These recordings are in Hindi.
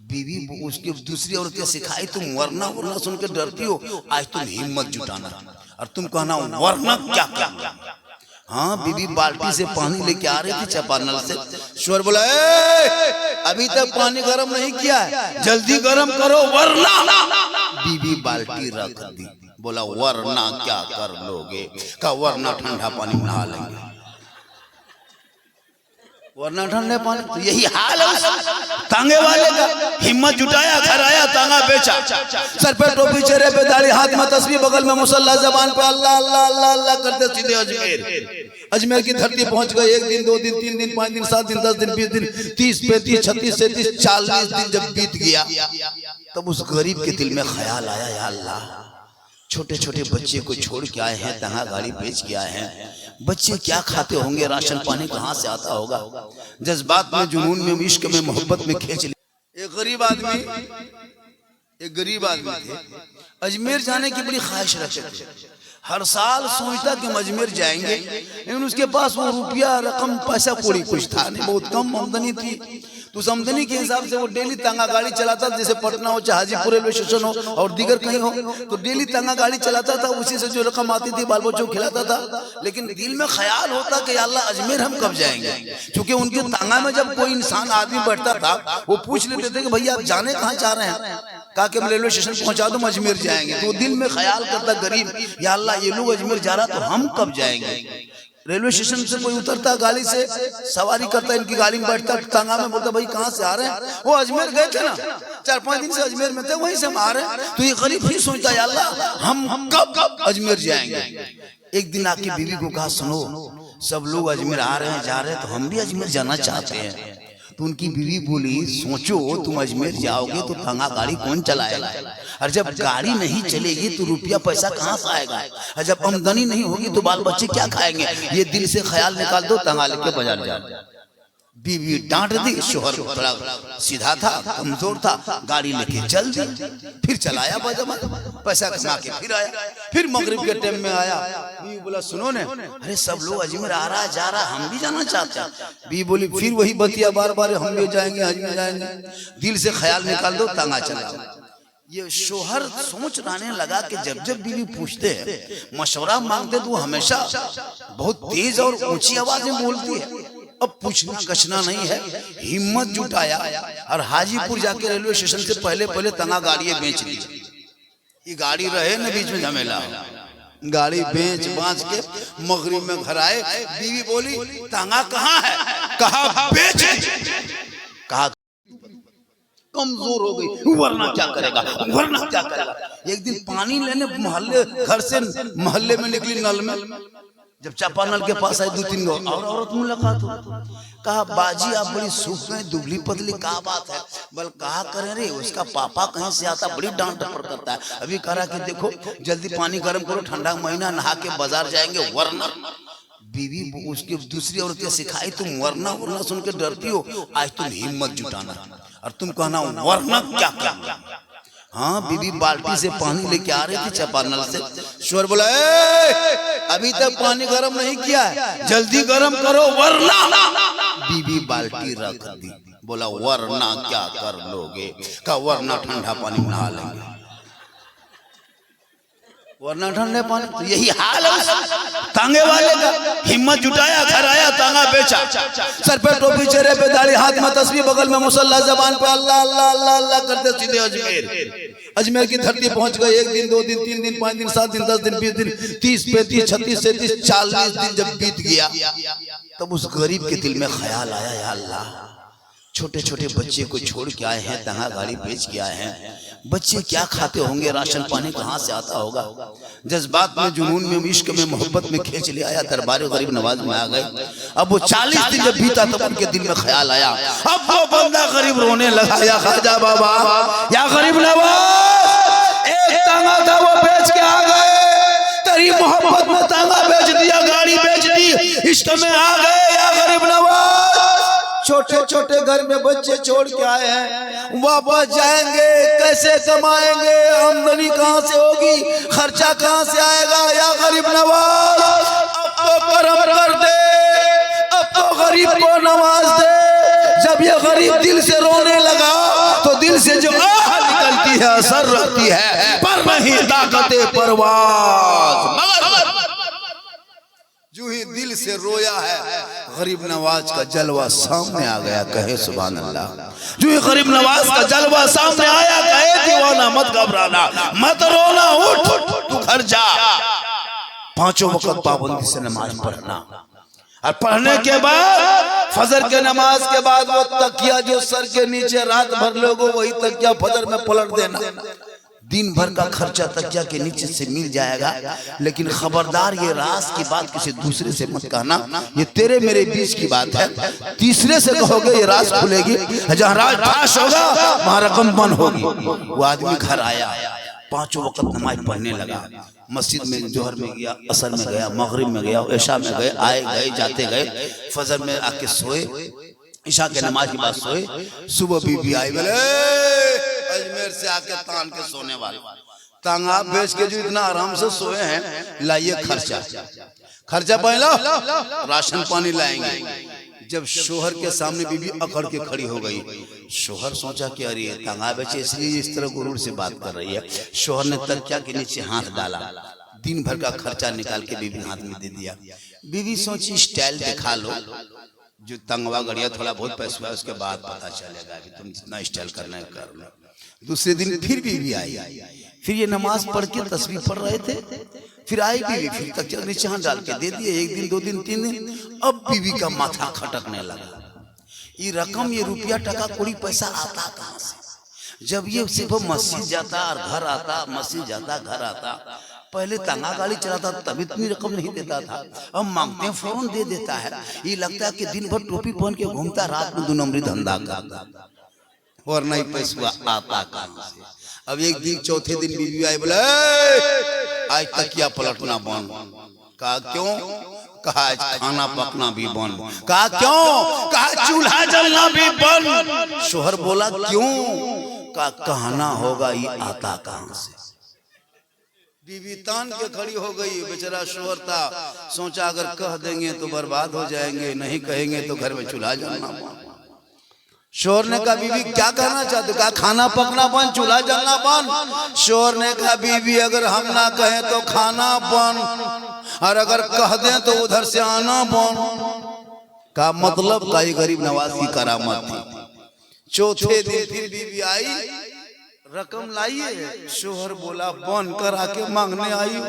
बीवी उसकी दूसरी औरतें सिखाई, तुम वरना वरना सुन के डरती हो, आज तुम हिम्मत जुटाना और तुम कहना वरना क्या करना। हाँ, बीवी बाल्टी से पानी लेके आ रही थी चापानल से, शोर बोला अभी तक पानी गर्म नहीं किया है, जल्दी गर्म करो वरना। बीवी बाल्टी रख दी, बोला वरना क्या कर लोगे, का वरना ठंडा पानी में नहा लेंगे, वरना ठंडे पानी। तो यही हाल है तांगे वाले का। हिम्मत जुटाया, घर आया, तांगा बेचा, सर पे टोपी, चेहरे पे दाढ़ी, हाथ में तस्बीह, बगल में मुसल्ला, जबान पे अल्लाह अल्लाह अल्लाह अल्लाह करते सीधे अजमेर। अजमेर की धरती पहुंच गए। 1 दिन 2 दिन 3 दिन 5 दिन 7 दिन 10 दिन 20 दिन 30 35 36 37 40 दिन जब बीत गया, तब उस गरीब के दिल में ख्याल आया, या अल्लाह छोटे छोटे बच्चे को छोड़ के आए हैं, तंगा गाड़ी बेच के आए हैं, बच्चे क्या खाते होंगे, राशन पानी कहाँ से आता होगा। जज्बात में, जुनून में, इश्क में, मोहब्बत में खींच लिया। एक गरीब आदमी थे, अजमेर जाने की बड़ी ख्वाहिश रखते थे। हर साल सोचता कि हम अजमेर जाएंगे, लेकिन उसके पास वो रुपया रकम पैसा कोड़ी कुछ था नहीं, बहुत कम आमदनी थी। तो उस आमदनी के हिसाब से वो डेली तांगा गाड़ी चलाता, जैसे पटना हो, चाहे हाजीपुर रेलवे स्टेशन हो और दीगर कहीं हो, तो डेली तांगा गाड़ी चलाता था। उसी से जो रकम आती थी बाल बच्चों को खिलाता था। लेकिन दिल में ख्याल होता कि अल्लाह अजमेर हम कब जाएंगे, क्योंकि उनके तांगा में जब कोई इंसान आदमी बैठता था, वो पूछ लेते थे कि भैया आप जाने कहाँ जा रहे हैं, कहा कि हम रेलवे स्टेशन पहुंचा दो, अजमेर जाएंगे। तो दिल में ख्याल करता गरीब, या अल्लाह ये लोग अजमेर जा रहा तो हम कब जाएंगे। रेलवे स्टेशन से कोई उतरता, गाड़ी से सवारी करता, इनकी गाड़ी में बैठता, तांगा में बोलता भाई कहाँ से आ रहे हैं, वो अजमेर गए थे ना, 4-5 दिन से अजमेर में थे, वहीं से हम आ रहे हैं। तो ये गरीब फिर सोचता है अल्लाह हम कब अजमेर जाएंगे। एक दिन आके बीवी को कहा सुनो, सब लोग अजमेर आ रहे हैं, जा रहे हैं, तो हम भी अजमेर जाना चाहते हैं। तो उनकी बीवी बोली सोचो, तुम अजमेर जाओगे तो तांगा गाड़ी कौन चलाएगा, और जब गाड़ी नहीं चलेगी तो रुपया पैसा कहाँ से आएगा, और जब आमदनी नहीं होगी तो बाल बच्चे क्या खाएंगे। ये दिल से ख्याल निकाल दो, तांगा लेके बाजार जाओ। बीवी डांट दी, शोहर थोड़ा सीधा था, कमजोर था, गाड़ी लेके चल दी, फिर चलाया बाजार, पैसा कमा के फिर आया। फिर मगरिब के टाइम में आया, बीवी बोला सुनो ने, अरे सब लोग अजमेर आ रहा जा रहा, हम भी जाना चाहते हैं। बीवी बोली फिर वही बतिया बार बार, हम भी जाएंगे अजमेर जाएंगे। दिल से ख्याल निकाल दो, तांगा चलाओ। ये शोहर सोच रहने लगा कि जब जब बीवी पूछते हैं, मशवरा मांगते, तो वो हमेशा बहुत तेज और ऊंची आवाज में बोलती है। अब पूछना कछना नहीं है, हिम्मत जुटाया और हाजीपुर जाके रेलवे स्टेशन से पहले तांगा गाड़ी बेच ली। ये गाड़ी रहे न बीच में झमेला, गाड़ी बेच बांच के मगरिब में घर आए। बीवी बोली तांगा कहाँ है, कहा बेच, कहा कमजोर हो गई, वरना क्या करेगा, वरना क्या करेगा। एक दिन पानी लेने घर से मोहल्ले में निकली, नल में जब चापानल के पास आई, 2-3 और औरत मुलाकात हो। कहा बाजी आप बड़ी सूख में, दुबली पतली, क्या बात है। बल कहा करें रे, उसका पापा कहीं से आता, बड़ी डांट डपट करता है। अभी कह रहा कि देखो जल्दी पानी गर्म करो, ठंडा महीना, नहा के बाजार जाएंगे, वरना। बीवी उसकी दूसरी औरतें सिखाई, तुम वरना वरना सुन के डरती हो, आज तुम हिम्मत जुटाना और तुम कहना वरना क्या करना। हाँ, बीवी बाल्टी से पानी लेके आ रही थी चापानल से, शोर बोला अभी तक पानी गर्म नहीं किया है, जल्दी गर्म करो वरना। बीवी बाल्टी रख दी, बोला वरना क्या कर लोगे, का वरना ठंडा पानी में नहा लेंगे, वरना ठंडे पानी। तो यही हाल है तांगे वाले का। हिम्मत जुटाया, घर आया, तांगा बेचा, सर पे टोपी, चेहरे पे दाढ़ी, हाथ में तस्बीह, बगल में मुसल्ला, जबान पे अल्लाह अल्लाह अल्लाह अल्लाह करते सीधे अजमेर। अजमेर की धरती पहुंच गए। 1 दिन 2 दिन 3 दिन 5 दिन 7 दिन 10 दिन 20 दिन 30 35 36 37 40 दिन जब बीत गया, तब उस गरीब के दिल में ख्याल आया, या अल्लाह छोटे छोटे बच्चे को छोड़ के आए हैं, तंगा गाड़ी बेच के आए हैं, बच्चे क्या खाते होंगे, राशन पानी कहाँ से आता होगा। जज्बात में, जुनून में, इश्क में, मोहब्बत में खींच ले आया, दरबार गरीब नवाज में आ गए। अब वो 40 दिन जब बीता, तब उनके दिल में ख्याल आया। अब वो बंदा गरीब रोने लगा, या ख्वाजा बाबा, या गरीब नवाज, एक तांगा था वो बेच के आ गए, तेरी मोहब्बत में तांगा बेच दिया, गाड़ी बेच दी, इश्क में आ गए, या गरीब नवाज। छोटे छोटे घर में बच्चे छोड़ के आए हैं, वापस जाएंगे, कैसे कमाएंगे, आमदनी कहाँ से होगी, खर्चा कहाँ से आएगा, या गरीब नवाज अब तो करम कर दे, अब तो गरीब को नवाज दे। जब ये गरीब दिल से रोने लगा, तो दिल है, असर रखती है, पर नहीं ताकते परवाज। मगर जो ही दिल से रोया है, गरीब नवाज का जलवा सामने आ गया, कहे सुभान अल्लाह। जो ही गरीब नवाज का जलवा सामने आया, कहे दीवाना मत घबराना, मत रोना, उठ तू घर जा, 5 वक्त पाबंदी से नमाज पढ़ना, और पढ़ने के बाद फजर के नमाज के बाद वो तकिया जो सर के नीचे रात भर लोगों वही तकिया फजर में पलट देना। दिन भर का खर्चा तकिया के नीचे से मिल जाएगा, लेकिन खबरदार ये राज की बात किसी दूसरे से मत कहना, ये तेरे मेरे बीच की बात है। तीसरे से कहोगे ये राज खुलेगी, जहाँ राज फाश होगा वहाँ रकम बंद होगी। वो आदमी घर आया, 5 वक्त नमाज पढ़ने लगा, मस्जिद में जोहर में गया, असर में गया, मगरिब में गया, ईशा में गए, आए गए जाते गए, फजर में आके सोए, ईशा के नमाज के बाद सोए। सुबह बीबी आई, बोले अजमेर से आके तान के सोने वाले, तांगा बेच के जो इतना आराम से सोए हैं, लाइए खर्चा पहला राशन पानी लाएंगे। जब शोहर के सामने बीबी अकड़ के खड़ी हो गई, शोहर सोचा कि अरे तांगा बेचे इसलिए इस तरह गुरूर से बात कर रही है। शोहर ने तकिया के नीचे हाथ डाला, दिन भर का खर्चा निकाल के बीबी हाथ में दे दिया। बीबी सोची स्टाइल दिखा लो, जो तंगवा गड़िया थोड़ा बहुत पैसा है उसके बाद पता चलेगा कि तुम जितना स्टाइल करना है कर लो। दूसरे दिन फिर बीबी आई, फिर ये नमाज पढ़ के तस्बीह पढ़ रहे थे, फिर आई बीवी, फिर तकिया नीचे हाथ डाल के दे दिए। 1 दिन 2 दिन 3 दिन, अब बीवी का माथा खटकने लगा, ये रकम ये रुपया टका कोड़ी पैसा आता कहाँ से? जब ये सिर्फ मस्जिद जाता और घर आता, मस्जिद जाता घर आता, पहले तांगा गाड़ी चलाता तब इतनी रकम नहीं देता था, अब मांगते हैं फौरन दे देता है। ये लगता है कि दिन भर टोपी पहन के घूमता, रात में 2 नंबरी धंधा करता, और नहीं पैसा आता कहाँ से? अब एक दिन चौथे दिन बीवी आई, बोले आज तकिया पलटना बंद। कहा क्यों? कहा आज खाना पकना भी बंद। कहा क्यों? कहा चूल्हा जलना भी बंद। शोहर बोला क्यों? कहा कहना होगा ये आता कहाँ से? बीवी तान के खड़ी हो गई। बेचारा शोहर था, सोचा अगर कह देंगे तो बर्बाद हो जाएंगे, नहीं कहेंगे तो घर में चूल्हा जलना बंद। शोहर ने कहा बीवी क्या कहना चाहते? कहा खाना पकना बंद, चूल्हा जलना बंद। शोहर ने कहा बीवी अगर हम ना कहें तो खाना बंद, और अगर कह दें तो उधर से आना बंद। का मतलब का ये गरीब नवाज की करामत थी। चौथे दिन फिर बीवी आई, रकम लाइए। शोहर बोला बन कर आके मांगने आई।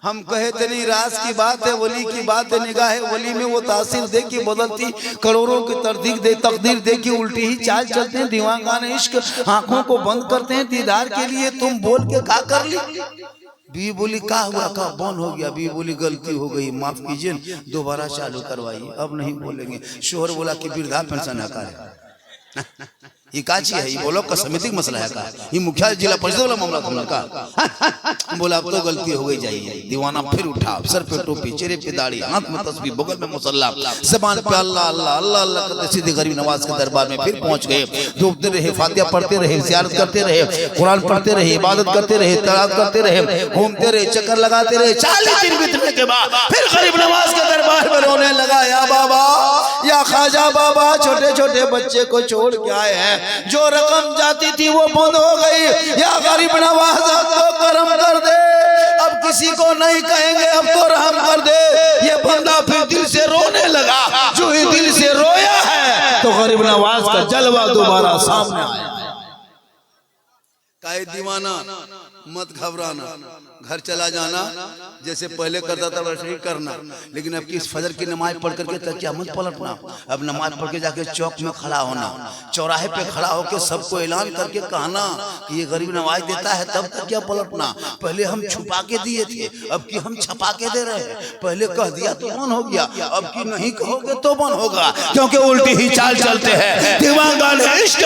हम कहे थे नहीं राज की बात है, वली की बात है, निगाह है वली में वो तासीर दे के बदलती, करोड़ों की तकदीर दे के उल्टी ही चाल चलते हैं। दीवानगाने इश्क आंखों को बंद करते हैं दीदार के लिए। तुम बोल के का कर ली? बीवी बोली का हुआ? का बंद हो गया। बीवी बोली गलती हो गई, माफ कीजिए, दोबारा चालू करवाइए, अब नहीं बोलेंगे। शोहर बोला कि वृद्धा पेंशन है ये काची है? ये बोलो का समितिक मसला है का? ये मुखिया जिला परिषद वाला मामला तुमने का? बोला अब तो गलती हो गई जाइए। दीवाना फिर उठा, सर पे टोपी, चेहरे पे दाढ़ी, हाथ में तस्बीह, बगल में मुसल्ला, ज़बान पे अल्लाह अल्लाह अल्लाह अल्लाह करते सीधे गरीब नवाज के दरबार में फिर पहुंच गए। डूबते रहे, फातिहा पढ़ते रहे, ज़ियारत करते रहे, कुरान पढ़ते रहे, इबादत करते रहे, तलावत करते रहे, घूमते रहे, चक्कर लगाते रहे। 40 दिन बीतने के बाद फिर गरीब नवाज के दरबार में रोने लगा, या बाबा या ख्वाजा बाबा, छोटे छोटे बच्चे को छोड़ के आए हैं, जो रकम जाती थी वो बंद हो गई। या गरीब नवाज अब तो करम कर दे, अब किसी को नहीं कहेंगे, अब तो रहम कर दे। ये बंदा फिर दिल से रोने लगा। जो ही दिल से रोया है तो गरीब नवाज का जलवा दोबारा सामने आया। काहे दीवाना मत घबराना, घर चला जाना, जैसे पहले करता था वैसे ही करना, लेकिन अब किस फजर की नमाज पढ़ करके तकिया मत पलटना। अब नमाज पढ़ के जाके चौक में खड़ा होना, चौराहे पे खड़ा होकर सबको ऐलान करके कहना कि ये गरीब नवाज देता है, तब तकिया पलटना। पहले हम छुपा के दिए थे, अब की हम छपा के दे रहे हैं। पहले कह दिया तो बंद हो गया, अब की नहीं कहोगे तो बंद होगा, क्योंकि उल्टी ही चाल चलते हैं दीवानगाने इश्क।